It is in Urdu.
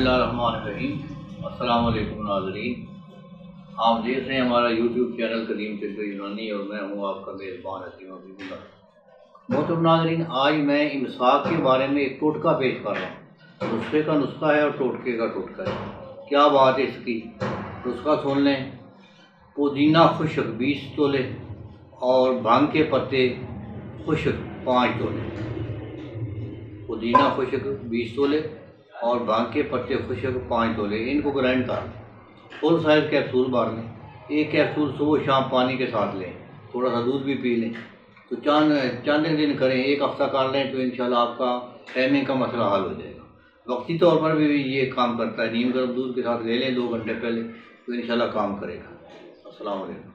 اللہ الرحمن الرحیم۔ السلام علیکم ناظرین، آپ دیکھ رہے ہیں ہمارا یوٹیوب چینل قدیم طب یونانی اور میں ہوں آپ کا میزبان حکیم حبیب اللہ۔ محترم ناظرین، آج میں امساک کے بارے میں ایک ٹوٹکا پیش کر رہا ہوں۔ نسخے کا نسخہ ہے اور ٹوٹکے کا ٹوٹکا ہے۔ کیا بات ہے اس کی، نسخہ سن لیں۔ پودینہ خشک 20 تولے اور بھنگ کے پتے خشک 5 تولے۔ پودینہ خشک 20 تولے اور بھنگ کے پتے خشک 5 تولے، ان کو گرائنڈ کر فل سائز کیپسول بھر لیں۔ ایک کیپسول صبح شام پانی کے ساتھ لیں، تھوڑا سا دودھ بھی پی لیں۔ تو چند دن کریں، ایک ہفتہ کر لیں تو انشاءاللہ آپ کا ٹائمنگ کا مسئلہ حل ہو جائے گا۔ وقتی طور پر بھی یہ کام کرتا ہے، نیم گرم دودھ کے ساتھ لے لیں 2 گھنٹے پہلے، تو انشاءاللہ کام کرے گا۔ السلام علیکم۔